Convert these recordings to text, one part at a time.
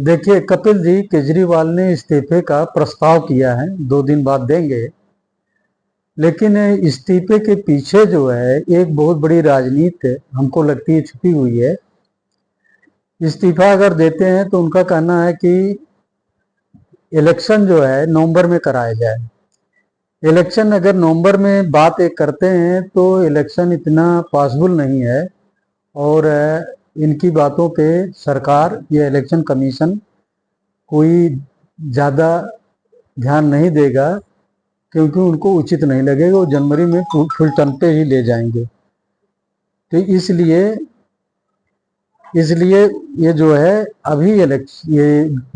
देखिए, कपिल जी केजरीवाल ने इस्तीफे का प्रस्ताव किया है, 2 दिन बाद देंगे। लेकिन इस्तीफे के पीछे जो है एक बहुत बड़ी राजनीति हमको लगती है छुपी हुई है। इस्तीफा अगर देते हैं तो उनका कहना है कि इलेक्शन जो है नवंबर में कराया जाए। इलेक्शन अगर नवंबर में बात एक करते हैं तो इलेक्शन इतना पॉसिबल नहीं है, और इनकी बातों पे सरकार या इलेक्शन कमीशन कोई ज़्यादा ध्यान नहीं देगा, क्योंकि उनको उचित नहीं लगेगा। वो जनवरी में फुल टर्म पे ही ले जाएंगे। तो इसलिए इसलिए ये जो है अभी ये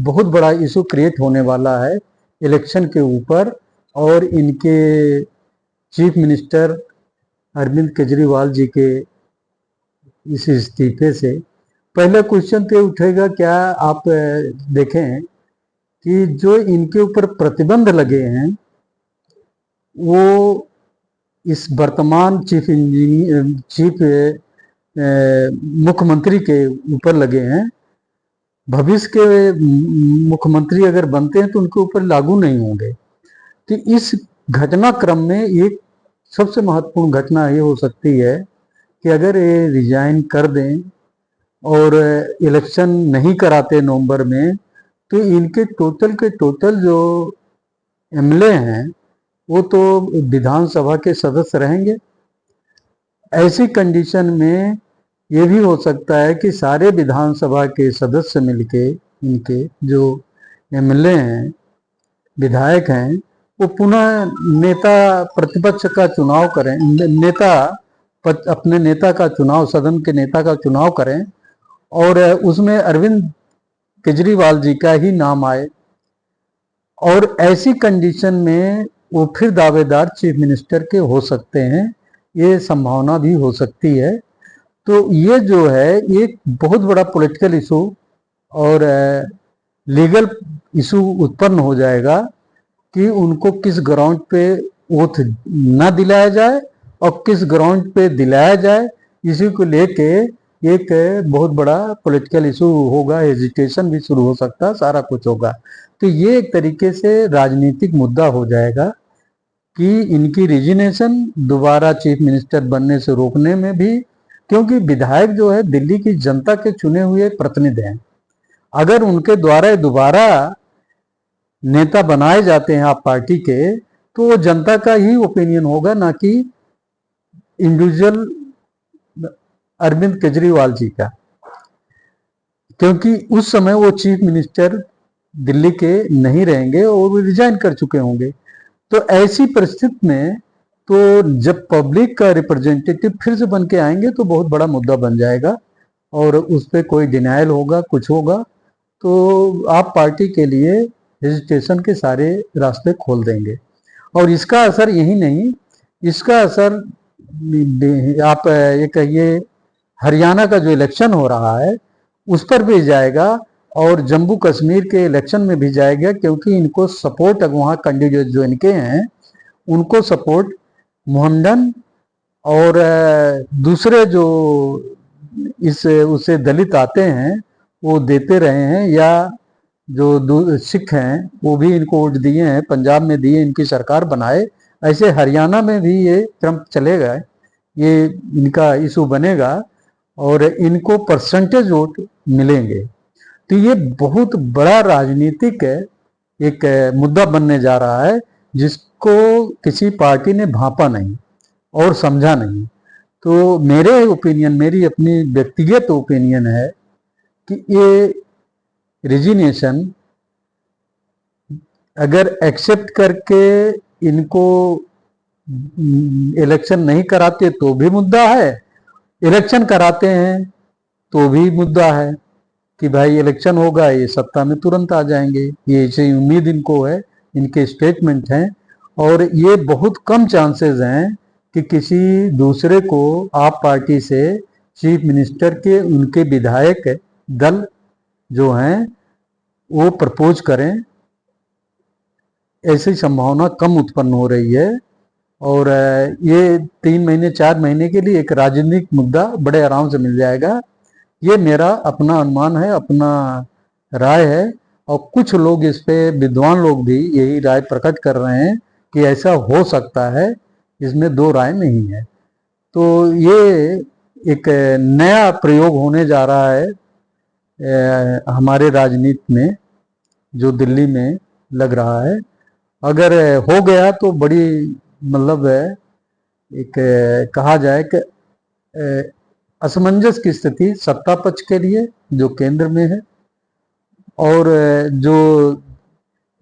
बहुत बड़ा इशू क्रिएट होने वाला है इलेक्शन के ऊपर। और इनके चीफ मिनिस्टर अरविंद केजरीवाल जी के इस इस्तीफे से पहले क्वेश्चन तो उठेगा, क्या आप देखें कि जो इनके ऊपर प्रतिबंध लगे हैं वो इस वर्तमान चीफ मुख्यमंत्री के ऊपर लगे हैं। भविष्य के मुख्यमंत्री अगर बनते हैं तो उनके ऊपर लागू नहीं होंगे। तो इस घटनाक्रम में एक सबसे महत्वपूर्ण घटना ये हो सकती है कि अगर ये रिजाइन कर दें और इलेक्शन नहीं कराते नवंबर में, तो इनके टोटल के टोटल जो एमएलए हैं वो तो विधानसभा के सदस्य रहेंगे। ऐसी कंडीशन में ये भी हो सकता है कि सारे विधानसभा के सदस्य मिलके इनके जो एमएलए हैं, विधायक हैं, वो पुनः नेता प्रतिपक्ष का चुनाव करें, अपने नेता का चुनाव, सदन के नेता का चुनाव करें, और उसमें अरविंद केजरीवाल जी का ही नाम आए। और ऐसी कंडीशन में वो फिर दावेदार चीफ मिनिस्टर के हो सकते हैं, ये संभावना भी हो सकती है। तो ये जो है एक बहुत बड़ा पॉलिटिकल इशू और लीगल इशू उत्पन्न हो जाएगा कि उनको किस ग्राउंड पे ओथ ना दिलाया जाए और किस ग्राउंड पे दिलाया जाए। इसी को लेके एक बहुत बड़ा पॉलिटिकल इशू होगा, हेजिटेशन भी शुरू हो सकता है, सारा कुछ होगा। तो ये एक तरीके से राजनीतिक मुद्दा हो जाएगा कि इनकी रिजिग्नेशन दोबारा चीफ मिनिस्टर बनने से रोकने में भी, क्योंकि विधायक जो है दिल्ली की जनता के चुने हुए प्रतिनिधि हैं। अगर उनके द्वारा दोबारा नेता बनाए जाते हैं आप पार्टी के, तो वो जनता का ही ओपिनियन होगा, ना कि इंडिविजुअल अरविंद केजरीवाल जी का, क्योंकि उस समय वो चीफ मिनिस्टर दिल्ली के नहीं रहेंगे और वो रिजाइन कर चुके होंगे। तो ऐसी परिस्थिति में तो जब पब्लिक का रिप्रेजेंटेटिव फिर से बन के आएंगे तो बहुत बड़ा मुद्दा बन जाएगा और उस पर कोई डिनाइल होगा, कुछ होगा, तो आप पार्टी के लिए हेजिटेशन के सारे रास्ते खोल देंगे। और इसका असर यही नहीं, इसका असर आप ये कहिए हरियाणा का जो इलेक्शन हो रहा है उस पर भी जाएगा और जम्मू कश्मीर के इलेक्शन में भी जाएगा, क्योंकि इनको सपोर्ट वहाँ कैंडिडेट जो इनके हैं उनको सपोर्ट मोहम्मदन और दूसरे जो इस उससे दलित आते हैं वो देते रहे हैं, या जो सिख हैं वो भी इनको वोट दिए हैं, पंजाब में दिए, इनकी सरकार बनाए। ऐसे हरियाणा में भी ये क्रम चलेगा, ये इनका इशू बनेगा और इनको परसेंटेज वोट मिलेंगे। तो ये बहुत बड़ा राजनीतिक एक मुद्दा बनने जा रहा है जिसको किसी पार्टी ने भांपा नहीं और समझा नहीं। तो मेरे ओपिनियन, मेरी अपनी व्यक्तिगत ओपिनियन है कि ये रिजिग्नेशन अगर एक्सेप्ट करके इनको इलेक्शन नहीं कराते तो भी मुद्दा है, इलेक्शन कराते हैं तो भी मुद्दा है कि भाई इलेक्शन होगा, ये सत्ता में तुरंत आ जाएंगे, ये ऐसी उम्मीद इनको है, इनके स्टेटमेंट हैं। और ये बहुत कम चांसेस हैं कि किसी दूसरे को आप पार्टी से चीफ मिनिस्टर के उनके विधायक दल जो हैं वो प्रपोज करें। ऐसी संभावना कम उत्पन्न हो रही है और ये 3 महीने 4 महीने के लिए एक राजनीतिक मुद्दा बड़े आराम से मिल जाएगा। ये मेरा अपना अनुमान है, अपना राय है, और कुछ लोग इस पे, विद्वान लोग भी यही राय प्रकट कर रहे हैं कि ऐसा हो सकता है, इसमें दो राय नहीं है। तो ये एक नया प्रयोग होने जा रहा है हमारे राजनीति में, जो दिल्ली में लग रहा है। अगर हो गया तो बड़ी, मतलब एक कहा जाए कि असमंजस की स्थिति सत्ता पक्ष के लिए जो केंद्र में है, और जो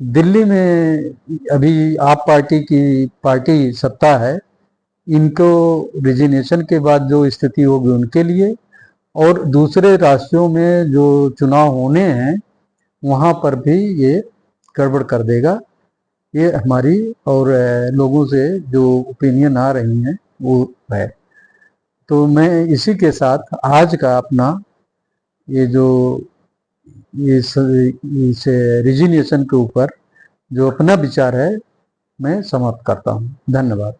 दिल्ली में अभी आप पार्टी की पार्टी सत्ता है, इनको रिजिग्नेशन के बाद जो स्थिति होगी उनके लिए, और दूसरे राज्यों में जो चुनाव होने हैं वहाँ पर भी ये गड़बड़ कर देगा। ये हमारी और लोगों से जो ओपिनियन आ रही हैं वो है। तो मैं इसी के साथ आज का अपना ये जो इस रिजिग्नेशन के ऊपर जो अपना विचार है मैं समाप्त करता हूँ। धन्यवाद।